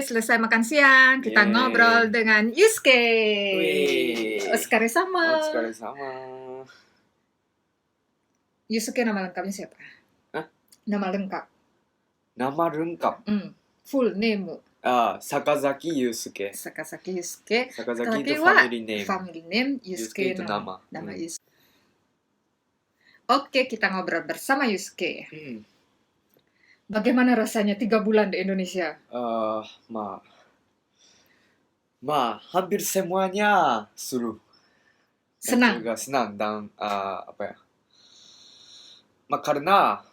selesai makan siang, kita Yeay. ngobrol dengan Yusuke. Wih. Otsukare-sama. Otsukare-sama. Yusuke nama lengkapnya siapa? Hah? Nama lengkap. Nama lengkap. Full name. Sakazaki Yusuke. Sakazaki Yusuke. Sakazaki itu wa family name. Family name. Yusuke itu nama. Yusuke. Oke, kita ngobrol bersama Yusuke. Bagaimana rasanya 3 bulan di Indonesia? Hampir semuanya seru. Senang. Juga senang dan karena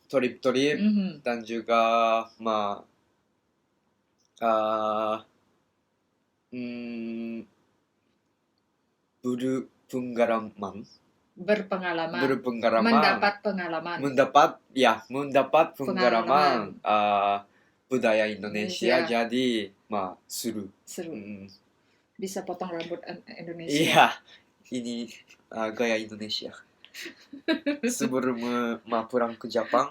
trip-trip dan juga berpengalaman, mendapat pengalaman budaya Indonesia. Jadi seru. Bisa potong rambut Indonesia. Iya, ini gaya Indonesia. Sebelum pulang ke Jepang,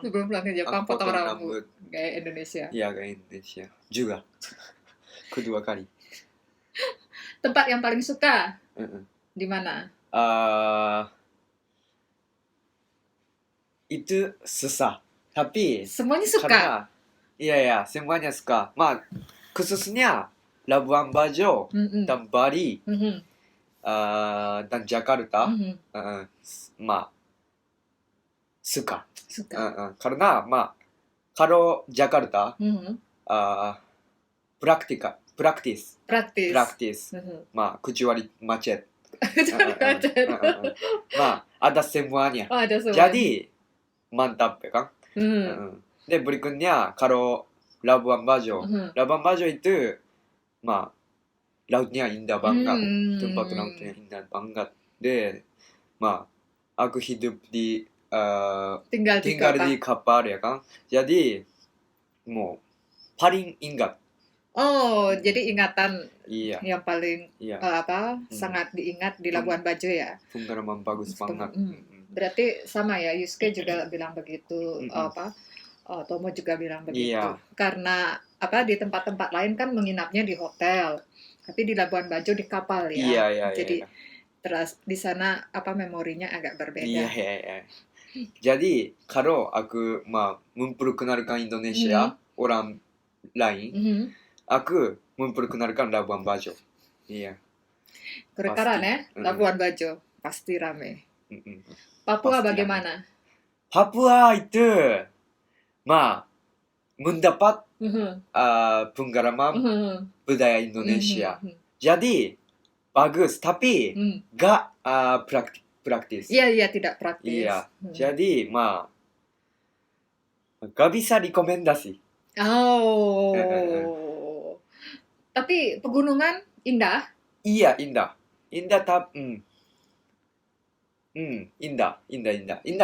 potong rambut gaya Indonesia. Iya, gaya Indonesia juga. Kedua kali. Tempat yang paling suka di mana? Itu susah, tapi semuanya suka. Iya, semuanya suka. Khususnya Labuan Bajo dan Bali dan Jakarta, suka. Karena kalau Jakarta praktis. Kecuali macet. Ada semuanya. Jadi mantap kan? De berikutnya kalau Labuan Bajo itu lautnya indah banget. Tempat lautnya indah banget. De aku hidup di tinggal di kapal ya kan. Jadi paling ingat. Jadi ingatan yang paling sangat diingat di Labuan Bajo ya. Pengalaman bagus banget. Berarti sama ya, Yusuke juga bilang begitu, Tomo juga bilang begitu. Iya. Karena di tempat-tempat lain kan menginapnya di hotel, tapi di Labuan Bajo di kapal ya. Iya. Jadi terus di sana memorinya agak berbeda. Iya. Jadi kalau aku memperkenalkan Indonesia orang lain, aku memperkenalkan Labuan Bajo. Iya. Kerekaran ya, Labuan Bajo pasti rame. Papua pasti bagaimana? Papua itu mendapat pengalaman budaya Indonesia. Jadi bagus, tapi gak praktis. Iya, tidak praktis. Iya. Jadi gak bisa rekomendasi. Tapi pegunungan indah? Iya, indah. Indah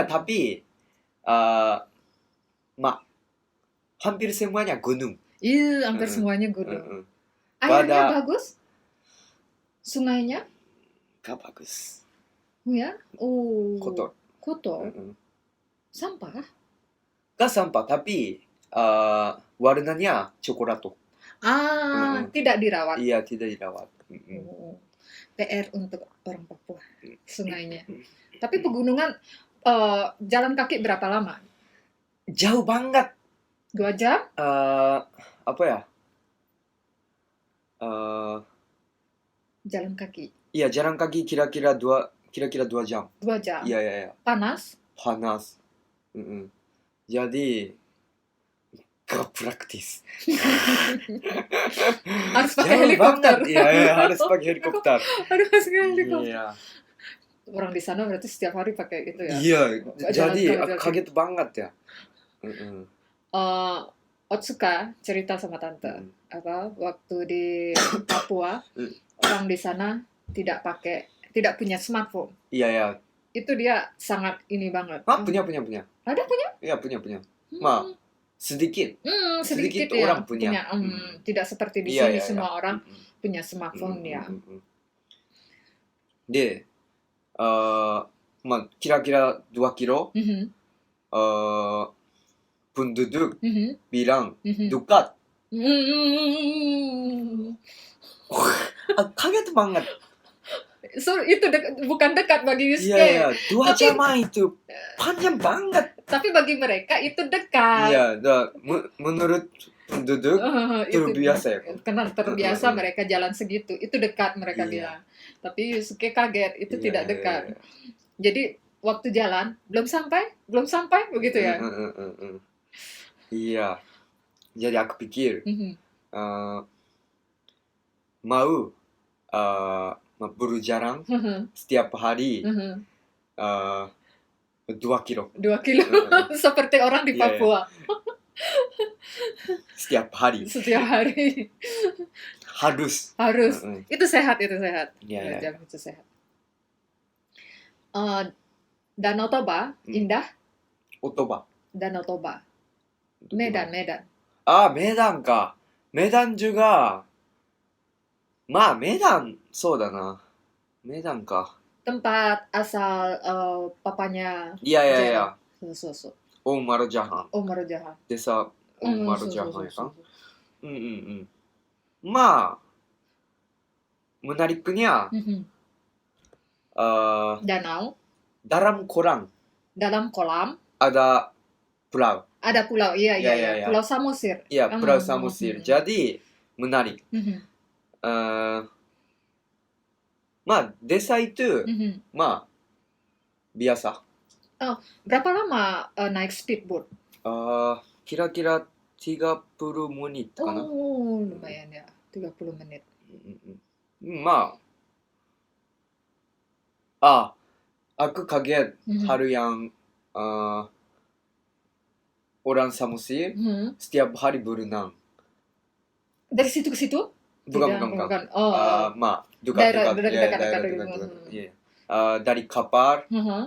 tapi hampir semuanya gunung. Iya, hampir semuanya gunung. Airnya bagus? Sungainya? Gak bagus. Ya? Kotor. Sampah? Gak sampah, tapi warnanya coklat. Tidak dirawat. Iya, tidak dirawat. PR untuk orang Papua, sungainya. Tapi pegunungan, jalan kaki berapa lama? Jauh banget. 2 jam? Jalan kaki. Iya, jalan kaki kira-kira 2 jam. 2 jam. Iya. Panas? Jadi gak praktis. Harus pakai helikopter. Iya, harus pakai helikopter. Iya. Orang di sana berarti setiap hari pakai itu ya. Iya, jadi kaget banget ya. Otsuka cerita sama tante waktu di Papua orang di sana tidak punya smartphone. Iya. Itu dia sangat ini banget. Punya. Ada punya? Iya, punya. Sedikit ya, orang punya. Tidak seperti di sini semua orang punya smartphone ya. De kira-kira 2 kilo penduduk bilang dekat Kaget banget. So, itu bukan dekat bagi Yusuke. Iya, 2 Tapi- jam itu panjang banget. Tapi bagi mereka itu dekat. Iya, menurut penduduk Itu terbiasa ya. karena terbiasa mereka jalan segitu. Itu dekat mereka Iya. bilang. Tapi Yusuke kaget, itu Iya, tidak iya, dekat. iya. Jadi waktu jalan belum sampai begitu ya. Iya. Jadi aku pikir Mhm. mau berjalan setiap hari Mhm. 2 kilo 2 kilo seperti orang di Iya, iya. Papua setiap hari setiap hari harus. harus. Itu sehat. Iya, 2 iya. jam itu sehat. Danau Toba indah. Otoba. Danau Toba. Medan. Medanか。Medan juga. まあ、Medan そうだな。Medan か。 Tempat asal papanya. Iya. So. Omar Jahan. Omar Jahan. Desa Omar So. Jahan ya kan? まあ、menariknya Mhm. Danau. dalam kolam Dalam kolam ada pulau. ada pulau. Iya. Iya. Pulau Samosir. Iya, pulau Samosir. Jadi menarik. Mhm. まあ、desa itu Mhm. まあ biasa. Berapa lama naik speedboat? Kira-kira 30 menitかな。 Oh, lumayan ya. 30 menit. まあ、aku kaget hari yang orang Samosir Mhm. setiap hari berenang. Dari situ ke situ? Bukan. Oh. Ma, dekat. Dekat. Iya. Dari kapal Mhm.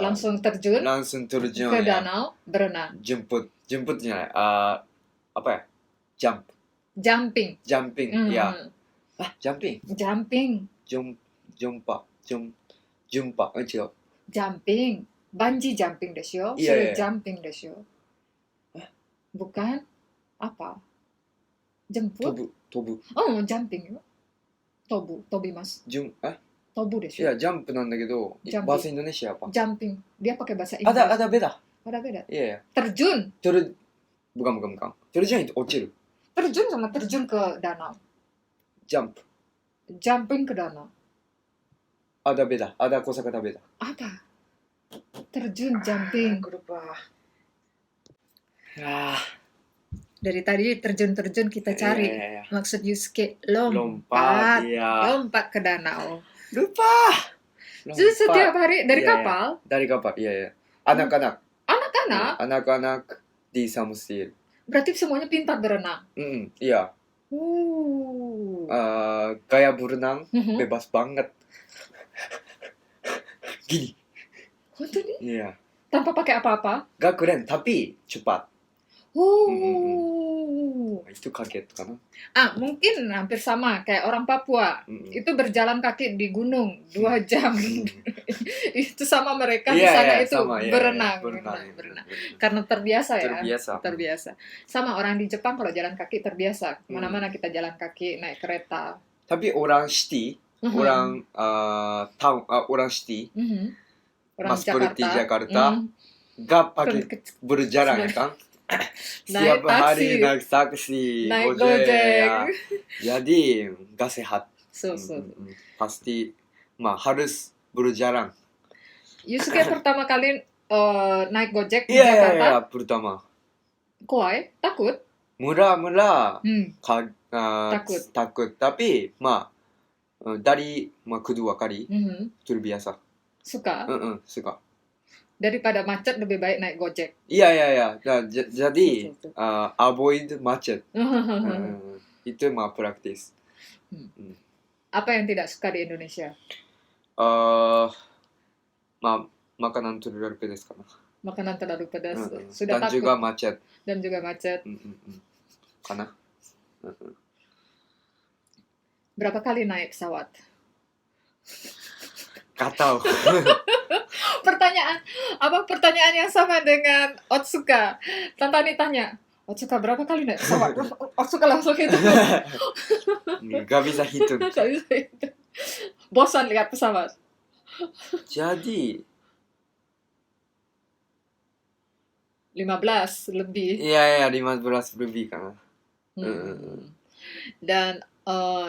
Langsung terjun terjun ke ya. danau, berenang. Jemputじゃない。apa ya? Jumping. Jumping, ya. Jumping. Jumpa.違う。 Jumping. Bungee jumping ですよ。 Iya,それ iya. jumping ですよ。 Bukan? Apa? Jemput? 飛ぶ。jumping よ。飛びます。飛ぶでしょ。 Iya, jump なんだけど、 Jumping. bahasa Indonesia apa? Jumping. Dia pakai bahasa Inggris. Ada beda. Ada beda. Iya. Terjun. Bukan. Terjun itu 落ちる。 Terjun sama terjun ke danau. Jump. Jumping ke danau. Ada beda. Ada kosakata beda. Apa? Terjun, jumping. Aku lupa. Dari tadi terjun-terjun kita cari. Iya. Maksud Yusuke lompat. Iya. Lompat ke danau. Lupa. Jadi setiap hari dari Iya, kapal. Dari kapal, iya. Anak-anak. Anak-anak. Anak-anak di Samosir. Berarti semuanya pintar berenang. Iya. Gaya berenang Mhm. bebas banget. Gini. Hontoni? Iya. Tanpa pakai apa-apa. Gak keren, tapi cepat. Itu kaget kan? Mungkin hampir sama kayak orang Papua. Itu berjalan kaki di gunung 2 jam. Itu sama mereka di sana itu sama, berenang. Berenang. Karena terbiasa ya. Terbiasa. Sama orang di Jepang kalau jalan kaki terbiasa. Kemana-mana kita jalan kaki, naik kereta. Tapi orang city, orang town, orang city, Orang seperti Jakarta, Mhm. gak pakai berjalan ya kan? Setiap hari naik taksi, naik Gojek. Gojek. Ya. Jadi gak sehat. So. Pasti harus berjalan. Yusuke pertama kali naik Gojek di Jakarta. Iya, pertama. Kowai? Takut? Mula-mula takut. Tapi dari kedua kali terbiasa. Suka? Suka. Daripada macet lebih baik naik Gojek. Iya. Jadi avoid macet. Itu praktis. Apa yang tidak suka di Indonesia? Makanan terlalu pedas kan. Makanan terlalu pedas. Sudah Dan takut. juga macet. Karena berapa kali naik pesawat? Gak tahu. Pertanyaan yang sama dengan Otsuka. Tantani tanya, Otsuka berapa kali naik pesawat? Otsuka langsung itu. Gak bisa hitung. Nggak bisa itu. Bosan lihat pesawat. Jadi 15 lebih. iya 15 lebih kan. Dan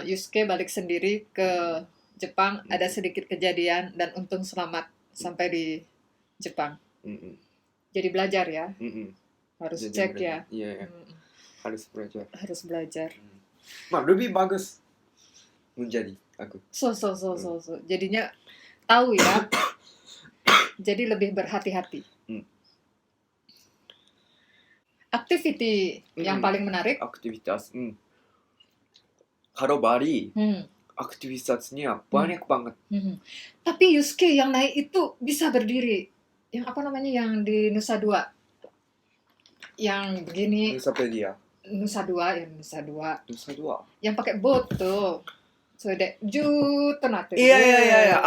Yusuke balik sendiri ke Jepang, ada sedikit kejadian dan untung selamat sampai di Jepang. Jadi belajar ya, harus Jadi cek belajar. ya. Iya. Harus belajar. Harus belajar. Lebih bagus menjadi aku. So. Jadinya tahu ya. Jadi lebih berhati-hati. Activity yang paling menarik. Aktivitas. Kalau Bali, aktivitasnya banyak banget. Tapi Yusuke yang naik itu bisa berdiri. Yang apa namanya yang di Nusa Dua? Yang begini. Nusa Dua. Yang pakai boat tuh. So that juta nate. Iya.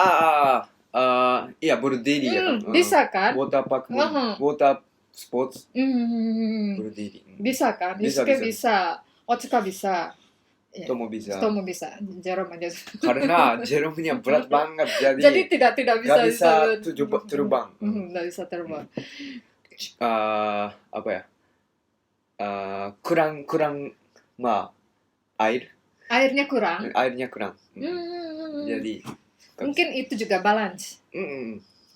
Iya berdiri ya kan. Bisa kan? Water park, water sports. Berdiri. Bisa kan? Yusuke bisa. Otsuka bisa. Tomo bisa. Jerome aja. Karena Jerome-nya berat banget jadi tidak bisa terbang. Nggak bisa terbang. Apa ya? Kurang airnya kurang. Jadi mungkin itu juga balance.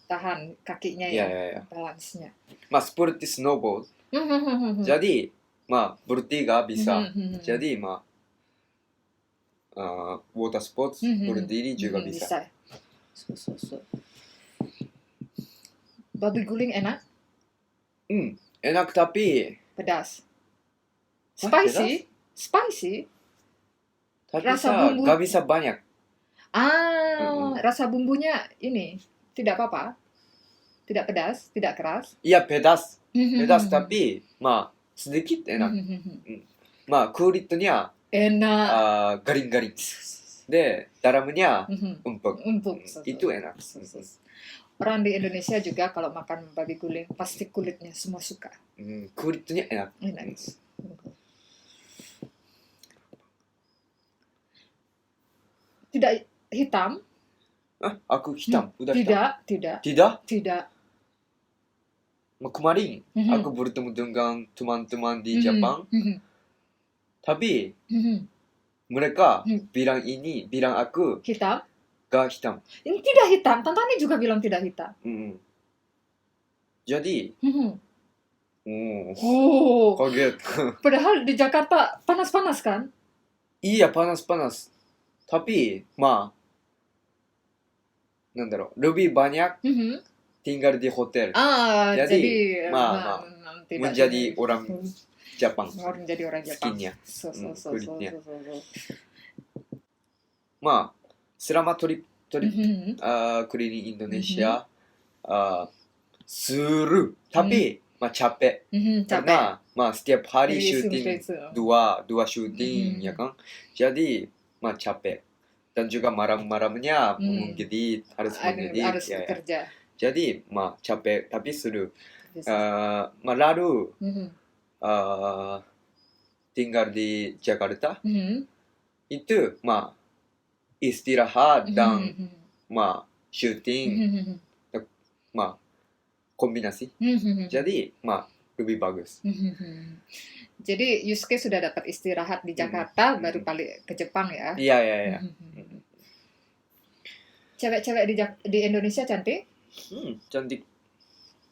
Tahan kakinya ya. Balance-nya. Seperti snowboard. Jadi bertiga bisa. Jadi water sports berdiri juga bisa. So. Babi guling enak? Enak tapi pedas. Spicy. Tapi rasa bumbu gak bisa banyak. Rasa bumbunya ini tidak apa-apa. Tidak pedas, tidak keras. Iya pedas tapi sedikit enak. Kulitnya enak. garing-garing. De dalamnya empuk. Itu enak. Orang di Indonesia juga kalau makan babi guling pasti kulitnya semua suka. Kulitnya enak. Tidak hitam. Aku hitam. Udah Tidak. Tidak. Kemarin aku bertemu dengan teman-teman di Jepang. Tapi mereka bilang aku hitam. Gak hitam. Ini tidak hitam. Tantani juga bilang tidak hitam. Jadi kaget. Padahal di Jakarta panas-panas kan? Iya panas-panas. Tapi lebih banyak tinggal di hotel. Jadi menjadi orang Jepang. Menjadi orang Jepang. Skinnya. Kulitnya. Selama trip keliling Indonesia seru. Tapi capek. Karena setiap hari syuting dua syuting ya kan. Jadi capek. Dan juga malam-malamnya harus bekerja. Jadi capek tapi seru. Lalu tinggal di Jakarta itu istirahat dan syuting kombinasi. Jadi lebih bagus. Jadi Yusuke sudah dapat istirahat di Jakarta baru balik ke Jepang ya. Iya. Cewek-cewek di Indonesia cantik? Cantik.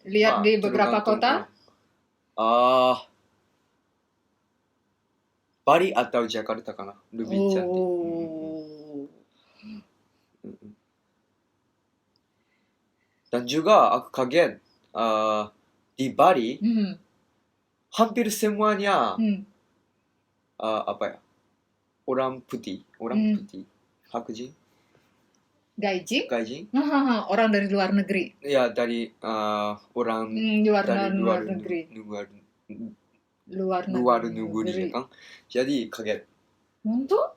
Lihat di beberapa kota? Bali atau Jakarta kana lebih cantik. Dan juga aku kaget di Bali hampir semuanya orang putih, hakjin, gaijin, orang dari luar negeri. Ya dari orang luar negeri. Luar negeri kan. Jadi kaget. Untuk?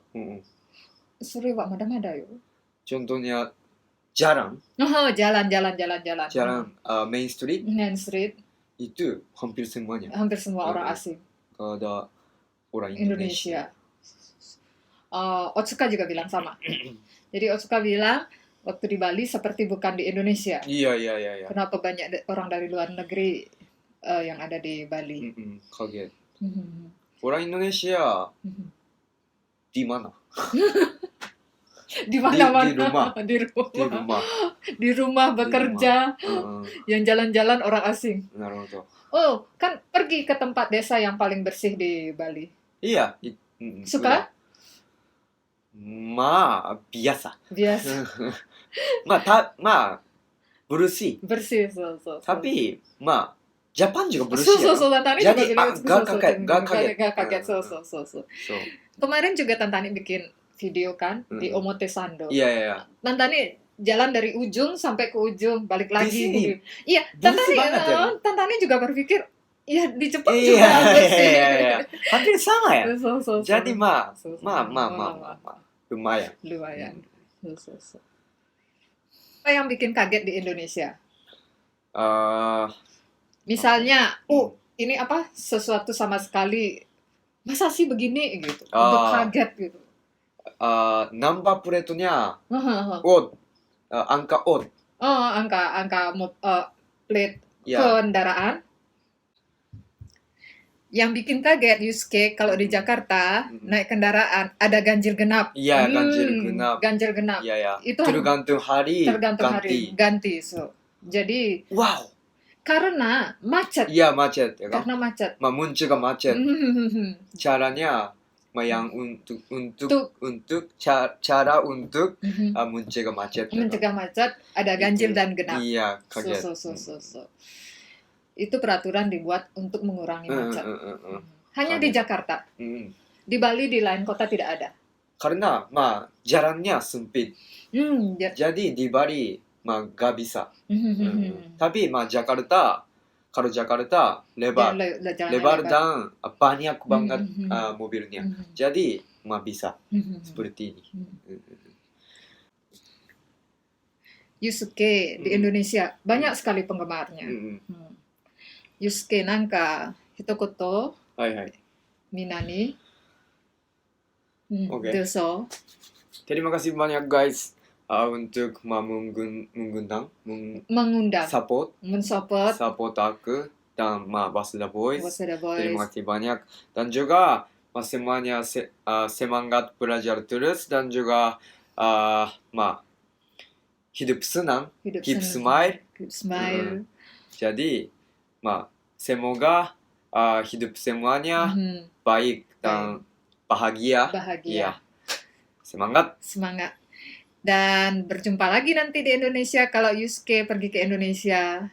Suri wak mada-mada yo. Contohnya jalan. Jalan. Main street. Main street. Itu hampir semuanya. Hampir semua orang asing. kepada orang Indonesia. Otsuka juga bilang sama. Jadi Otsuka bilang waktu di Bali seperti bukan di Indonesia. Iya. Kenapa banyak orang dari luar negeri yang ada di Bali? Kaget. Orang Indonesia di mana? Di mana-mana. Di rumah bekerja. Yang jalan-jalan orang asing. Naruto. Oh, kan pergi ke tempat desa yang paling bersih di Bali. Iya. Suka? Biasa. bersih. So. Tapi, Jepang juga bersih. Tantani jadi juga gak kaget. So. Kemarin juga Tantani bikin video kan di Omotesando. Iya. Tantani jalan dari ujung sampai ke ujung, balik lagi. Iya, Tantani juga berpikir, ya di Jepang juga bersih. Iya. Hampir sama ya. Jadi lumayan. So. Apa yang bikin kaget di Indonesia? Misalnya, ini apa? Sesuatu sama sekali, masa sih begini gitu, untuk kaget gitu. Number plate-nya angka odd. Angka plate kendaraan. Yang bikin kaget Yusuke kalau di Jakarta naik kendaraan ada ganjil genap. Iya, ganjil genap. Iya. Itu tergantung hari ganti. So, jadi karena macet. Iya, macet ya kan? Karena macet. Munculnya macet. Caranya yang untuk cara untuk mencegah macet. Mencegah macet ada ganjil dan genap. Iya, kaget. So. Itu peraturan dibuat untuk mengurangi macet. Hanya di Jakarta. Di Bali, di lain kota tidak ada. Karena jalannya sempit. Jadi di Bali gak bisa. Tapi Jakarta, kalau Jakarta lebar dan banyak banget mobilnya. Jadi bisa seperti ini. Yusuke di Indonesia banyak sekali penggemarnya. Yusuke, hitokoto minani doso. Terima kasih banyak guys untuk mengundang support aku dan Wasuda Boys. Terima kasih banyak dan juga semuanya semangat belajar terus dan juga hidup senang, keep smile. Jadi semoga hidup semuanya baik dan bahagia. Iya. Semangat. Dan berjumpa lagi nanti di Indonesia kalau Yusuke pergi ke Indonesia.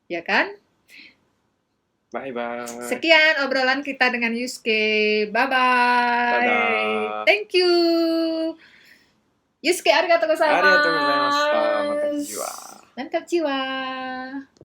Ya kan? Bye. Sekian obrolan kita dengan Yusuke. Bye. Thank you. Yusuke, arigatou gozaimasu. Mantap jiwa.